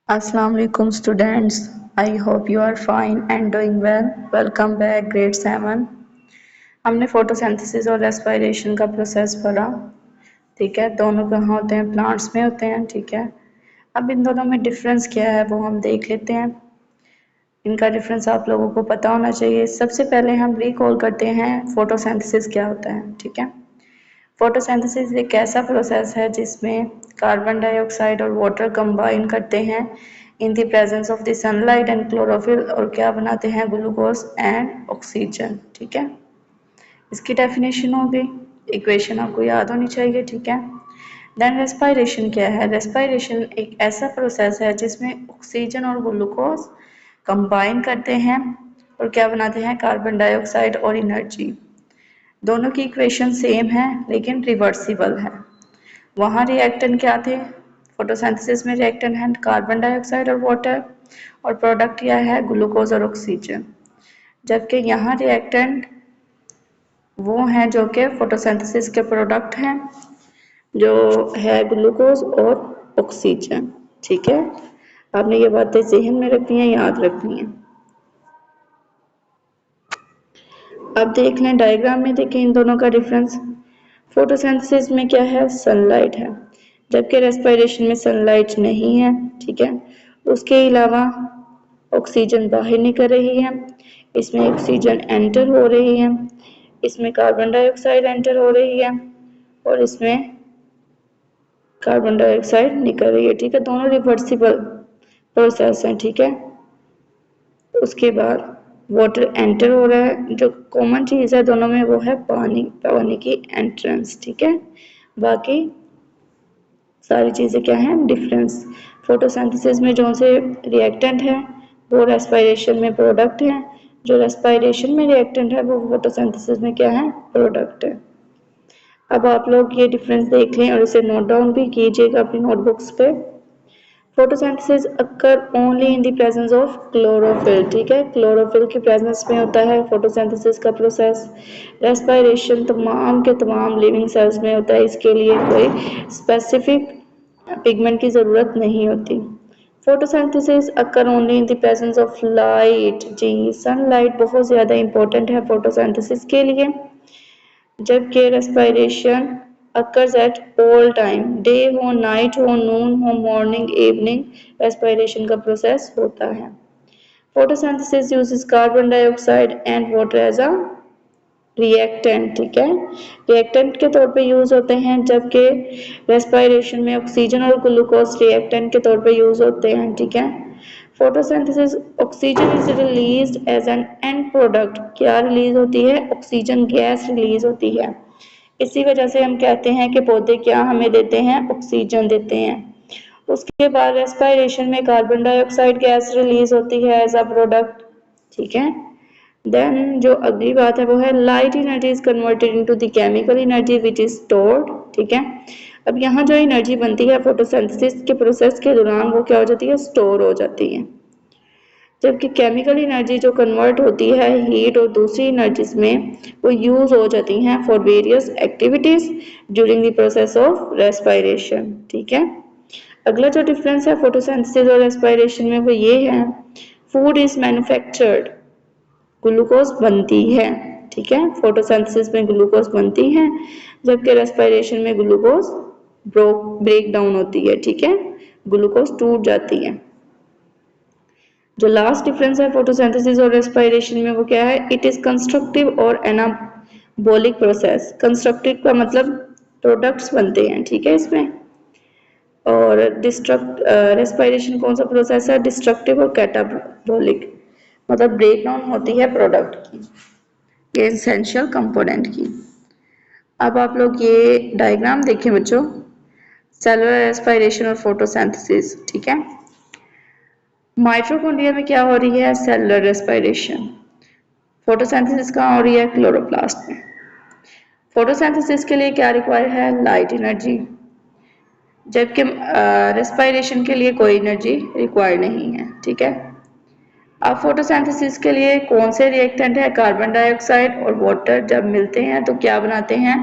Assalamu alaikum students. I hope you are fine and doing well. Welcome back grade 7. हमने photosynthesis और respiration का process पढ़ा। ठीक है, दोनों कहाँ होते हैं? प्लांट्स में होते हैं। ठीक है, अब इन दोनों में डिफरेंस क्या है वो हम देख लेते हैं। इनका डिफरेंस आप लोगों को पता होना चाहिए। सबसे पहले हम रिकॉल करते हैं फोटोसिंथेसिस क्या होता है। ठीक है, फोटोसिंथेसिस एक ऐसा प्रोसेस है जिसमें कार्बन डाइऑक्साइड और वाटर कंबाइन करते हैं इन the presence of the sunlight and chlorophyll और क्या बनाते हैं? Glucose and oxygen. ठीक है, इसकी डेफिनेशन होगी, इक्वेशन आपको याद होनी चाहिए। ठीक है, देन रेस्पिरेशन क्या है? रेस्पिरेशन एक ऐसा प्रोसेस है जिसमें ऑक्सीजन और ग्लूकोज कंबाइन करते हैं और क्या बनाते हैं? कार्बन डाइऑक्साइड और एनर्जी। दोनों की इक्वेशन सेम है लेकिन रिवर्सिबल है। वहाँ रिएक्टेंट क्या थे? फोटोसिंथेसिस में रिएक्टेंट है कार्बन डाइऑक्साइड और वाटर और प्रोडक्ट क्या है? ग्लूकोज और ऑक्सीजन। जबकि यहाँ रिएक्टेंट वो हैं जो कि फोटोसिंथेसिस के प्रोडक्ट हैं, जो है ग्लूकोज और ऑक्सीजन। ठीक है, आपने ये बातें ज़हन में रखनी है, याद रखनी है। अब देख लें डायग्राम में, देखें इन दोनों का डिफरेंस। फोटोसिंथेसिस में क्या है? सनलाइट है, जबकि रेस्पिरेशन में सनलाइट नहीं है। ठीक है, उसके अलावा ऑक्सीजन बाहर निकल रही है, इसमें ऑक्सीजन एंटर हो रही है, इसमें कार्बन डाइऑक्साइड एंटर हो रही है और इसमें कार्बन डाइऑक्साइड निकल रही है। ठीक है, दोनों रिवर्सिबल प्रोसेस हैं। ठीक है, उसके बाद वाटर एंटर हो रहा है, जो कॉमन चीज़ है दोनों में वो है पानी, पानी की एंट्रेंस। ठीक है, बाकी सारी चीज़ें क्या हैं? डिफरेंस। फोटोसिंथेसिस में जो से रिएक्टेंट है वो रेस्पिरेशन में प्रोडक्ट है, जो रेस्पिरेशन में रिएक्टेंट है वो फोटोसिंथेसिस में क्या है? प्रोडक्ट है। अब आप लोग ये डिफरेंस देख लें और इसे नोट डाउन भी कीजिएगा अपनी नोटबुक्स पे। Photosynthesis occur only in the presence of chlorophyll. ठीक है, क्लोरोफिल की प्रेजेंस में होता है फोटोसिंथेसिस का प्रोसेस। रेस्पिरेशन तमाम के तमाम लिविंग सेल्स में होता है, इसके लिए कोई स्पेसिफिक पिगमेंट की ज़रूरत नहीं होती। Photosynthesis occur only in the presence of light. जी, सनलाइट बहुत ज़्यादा इंपॉर्टेंट है फोटोसिंथेसिस के लिए, जबकि respiration occurs at all time, day हो, नाइट हो, नून हो, मॉर्निंग, इवनिंग, रेस्पिरेशन का प्रोसेस होता है। Photosynthesis uses carbon dioxide and water as a reactant. ठीक है, रिएक्टेंट के तौर पे यूज होते हैं, जबकि रेस्पिरेशन में ऑक्सीजन और ग्लूकोज रिएक्टेंट के तौर पे यूज होते हैं। ठीक है, photosynthesis oxygen is released as an end product. क्या रिलीज होती है? ऑक्सीजन गैस रिलीज होती है। इसी वजह से हम कहते हैं कि पौधे क्या हमें देते हैं? ऑक्सीजन देते हैं। उसके बाद रेस्पिरेशन में कार्बन डाइऑक्साइड गैस रिलीज होती है एज अ प्रोडक्ट। ठीक है, देन जो अगली बात है वो है light energy is converted into the chemical energy which is stored. ठीक है, अब यहाँ जो एनर्जी बनती है फोटोसिंथेसिस के प्रोसेस के दौरान वो क्या हो जाती है? स्टोर हो जाती है। जबकि केमिकल एनर्जी जो कन्वर्ट होती है हीट और दूसरी एनर्जीज में, वो यूज हो जाती हैं for various activities during the process of respiration. ठीक है, अगला जो डिफरेंस है फोटोसिंथेसिस और रेस्पिरेशन में वो ये है, फूड इज मैन्युफैक्चर्ड, ग्लूकोज बनती है। ठीक है, फोटोसिंथेसिस में ग्लूकोज बनती है, जबकि रेस्पिरेशन में ग्लूकोज ब्रेक डाउन होती है। ठीक है, ग्लूकोज टूट जाती है। जो लास्ट डिफरेंस है फोटोसिंथेसिस और रेस्पिरेशन में वो क्या है? इट इज कंस्ट्रक्टिव और एनाबॉलिक प्रोसेस। कंस्ट्रक्टिव का मतलब प्रोडक्ट्स बनते हैं। ठीक है, इसमें और रेस्पिरेशन कौन सा प्रोसेस है? डिस्ट्रक्टिव और कैटाबॉलिक, मतलब ब्रेक डाउन होती है प्रोडक्ट की, ये एसेंशियल कंपोनेंट की। अब आप लोग ये डायग्राम देखें बच्चों, सेलुलर रेस्पिरेशन और फोटोसिंथेसिस। ठीक है, माइटोकॉन्ड्रिया में क्या हो रही है? Cellular respiration. फोटोसिंथेसिस कहाँ हो रही है? क्लोरोप्लास्ट में। फोटोसिंथेसिस के लिए क्या रिक्वायर है? लाइट एनर्जी, जबकि रेस्पिरेशन के लिए कोई एनर्जी रिक्वायर नहीं है। ठीक है, अब फोटोसिंथेसिस के लिए कौन से रिएक्टेंट है? कार्बन डाइऑक्साइड और वाटर जब मिलते हैं तो क्या बनाते हैं?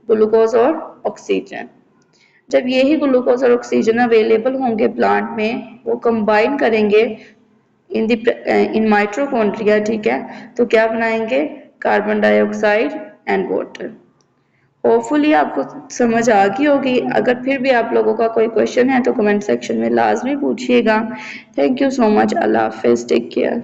ग्लूकोज और ऑक्सीजन। जब यही ग्लूकोज और ऑक्सीजन अवेलेबल होंगे प्लांट में, वो कंबाइन करेंगे इन माइटोकॉन्ड्रिया, ठीक है, तो क्या बनाएंगे? Carbon dioxide and water. Hopefully आपको समझ आ गई होगी। अगर फिर भी आप लोगों का कोई क्वेश्चन है तो कमेंट सेक्शन में लाजमी पूछिएगा। Thank you so much. अल्लाह हाफिज़, टेक केयर।